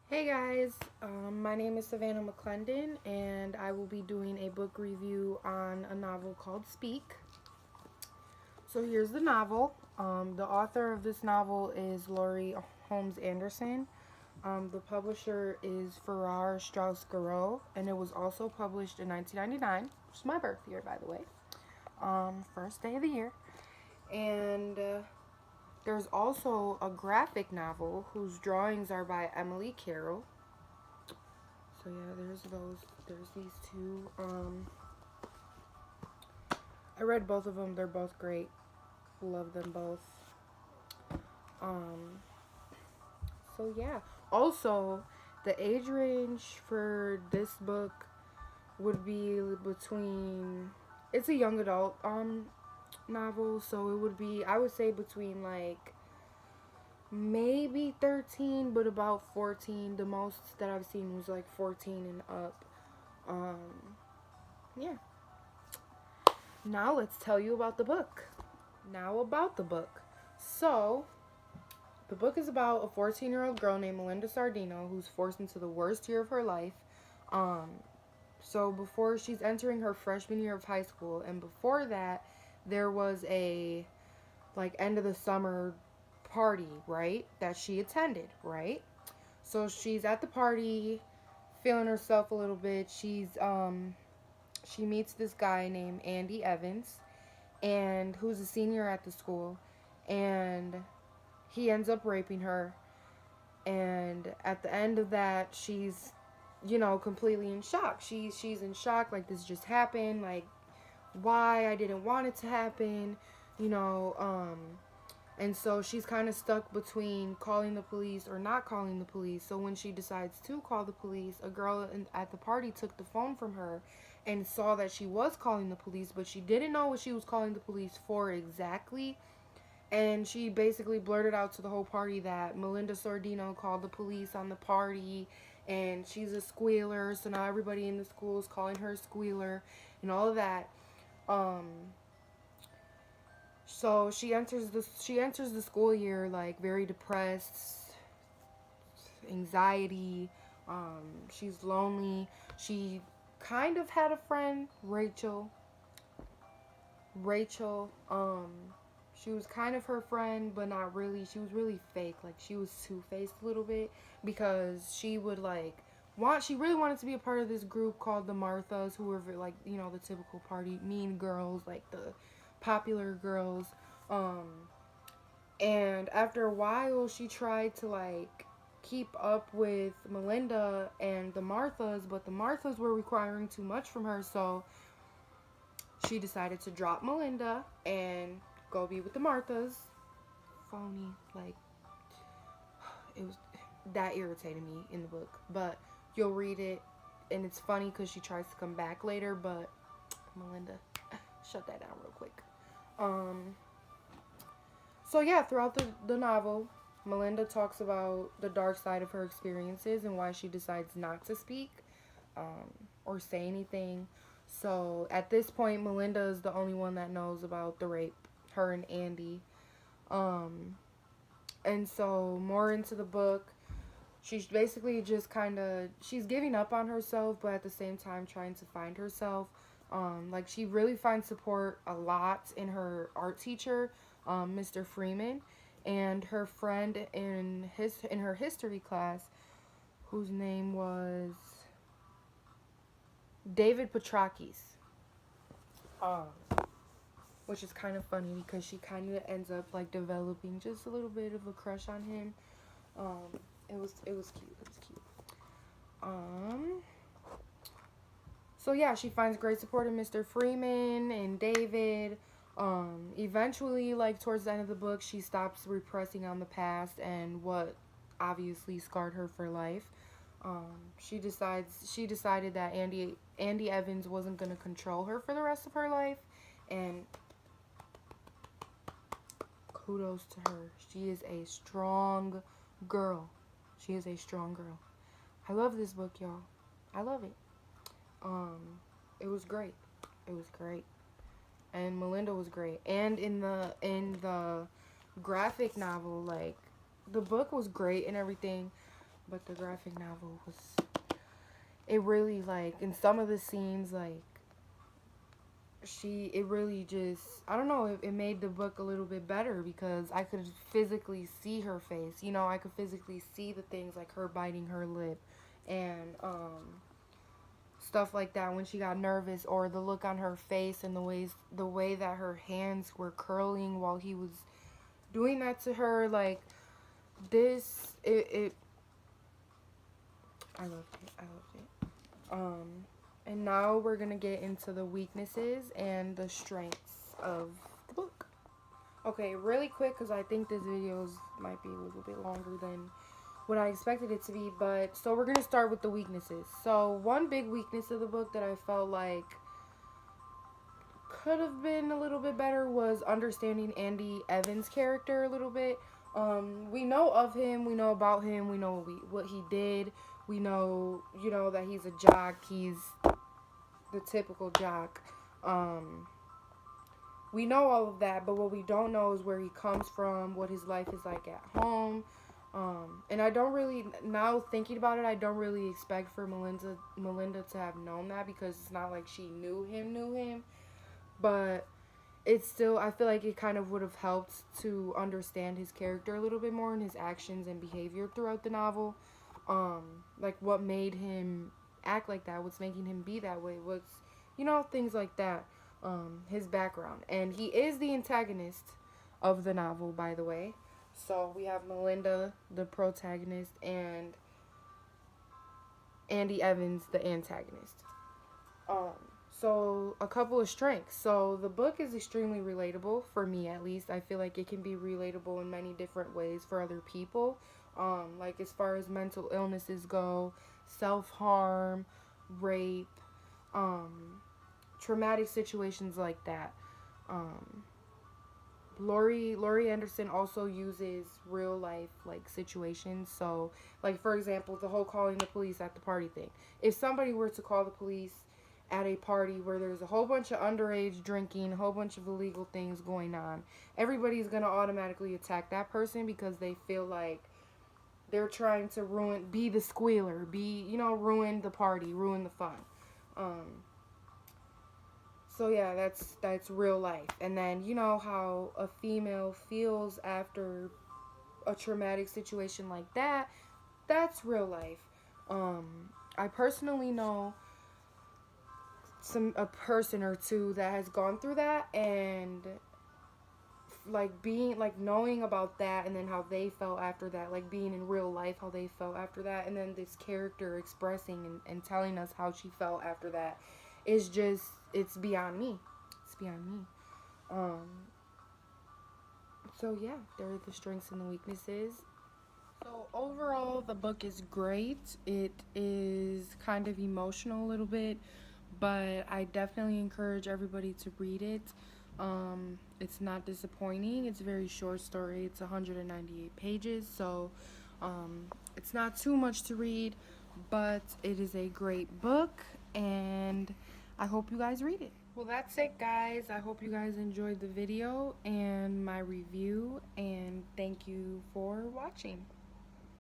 Hey guys, my name is Savannah McClendon, and I will be doing a book review on a novel called Speak. So here's the novel. The author of this novel is Laurie Holmes Anderson. The publisher is Farrar Straus Giroux, and it was also published in 1999, which is my birth year, by the way. First day of the year. And there's also a graphic novel whose drawings are by Emily Carroll. So yeah, there's those. There's these two. I read both of them. They're both great. Love them both. Um, so yeah. Also, the age range for this book would be between. It's a young adult novel, so it would be, I would say, between like maybe 13, but about 14. The most that I've seen was like 14 and up. Um, yeah. Now let's tell you about the book. Now about the book. So, the book is about a 14-year-old girl named Melinda Sardino who's forced into the worst year of her life. Um, so before she's entering her freshman year of high school, and before that, there was a like end of the summer party, right? That she attended, right? So she's at the party, feeling herself a little bit. She meets this guy named Andy Evans, and who's a senior at the school, and he ends up raping her. And at the end of that, she's, completely in shock. She's in shock, like this just happened, like why I didn't want it to happen, you know. And so she's kind of stuck between calling the police or not calling the police. So when she decides to call the police, a girl at the party took the phone from her and saw that she was calling the police, but she didn't know what she was calling the police for exactly. And she basically blurted out to the whole party that Melinda Sordino called the police on the party and she's a squealer. So now everybody in the school is calling her a squealer and all of that. Um, so she enters the school year like very depressed, anxiety. She's lonely. She kind of had a friend, Rachel. Rachel, she was kind of her friend, but not really. She was really fake. Like she was two-faced a little bit because she would like she really wanted to be a part of this group called the Marthas, who were like, the typical party mean girls, like the popular girls. Um, and after a while, she tried to like keep up with Melinda and the Marthas, but the Marthas were requiring too much from her, so she decided to drop Melinda and go be with the Marthas. Phony. Like, it was, that irritated me in the book. But you'll read it, and it's funny because she tries to come back later, but Melinda, shut that down real quick. Um, so yeah, throughout the novel, Melinda talks about the dark side of her experiences and why she decides not to speak, or say anything. So at this point, Melinda is the only one that knows about the rape, her and Andy. Um, and so more into the book, she's basically just kind of, she's giving up on herself, but at the same time trying to find herself. Like she really finds support a lot in her art teacher, Mr. Freeman, and her friend in her history class, whose name was David Petrakis. Um, which is kind of funny because she kind of ends up like developing just a little bit of a crush on him. It was cute. It was cute. Um, so yeah, she finds great support in Mr. Freeman and David. Eventually, like towards the end of the book, she stops repressing on the past and what obviously scarred her for life. She decided that Andy Evans wasn't gonna control her for the rest of her life, and kudos to her. She is a strong girl. She is a strong girl. I love this book, y'all. I love it. Um, it was great. It was great. And Melinda was great. And in the graphic novel, like the book was great and everything, but the graphic novel was, it really, like, in some of the scenes, like, it really just, I don't know, it made the book a little bit better because I could physically see her face. You know, I could physically see the things like her biting her lip and stuff like that when she got nervous, or the look on her face and the way that her hands were curling while he was doing that to her. Like, this, I loved it. I loved it. And now we're gonna get into the weaknesses and the strengths of the book. Okay, really quick, because I think this video might be a little bit longer than what I expected it to be. But so we're gonna start with the weaknesses. So one big weakness of the book that I felt like could have been a little bit better was understanding Andy Evans' character a little bit. We know of him, we know about him, we know what he did. We know, you know, that he's a jock. He's the typical jock. We know all of that, but what we don't know is where he comes from, what his life is like at home. And I don't really, now thinking about it, I don't really expect for Melinda to have known that, because it's not like she knew him. But it's still, I feel like it kind of would have helped to understand his character a little bit more and his actions and behavior throughout the novel. Like what made him act like that, what's making him be that way, what's, you know, things like that. His background. And he is the antagonist of the novel, by the way. So we have Melinda, the protagonist, and Andy Evans, the antagonist. So a couple of strengths. So the book is extremely relatable, for me at least. I feel like it can be relatable in many different ways for other people. Like as far as mental illnesses go, self-harm, rape, traumatic situations like that. Laurie Anderson also uses real life like situations. So like, for example, the whole calling the police at the party thing. If somebody were to call the police at a party where there's a whole bunch of underage drinking, a whole bunch of illegal things going on, everybody's going to automatically attack that person because they feel like they're trying to be the squealer, ruin the party, ruin the fun. So yeah, that's real life. And then, you know how a female feels after a traumatic situation like that, that's real life. I personally know a person or two that has gone through that, and like being like knowing about that, and then how they felt after that, like being in real life, how they felt after that, and then this character expressing and telling us how she felt after that is just, it's beyond me. It's beyond me. So yeah, there are the strengths and the weaknesses. So overall, the book is great. It is kind of emotional a little bit, but I definitely encourage everybody to read it. It's not disappointing. It's a very short story. It's 198 pages, so it's not too much to read, but it is a great book, and I hope you guys read it. Well, that's it, guys. I hope you guys enjoyed the video and my review, and thank you for watching.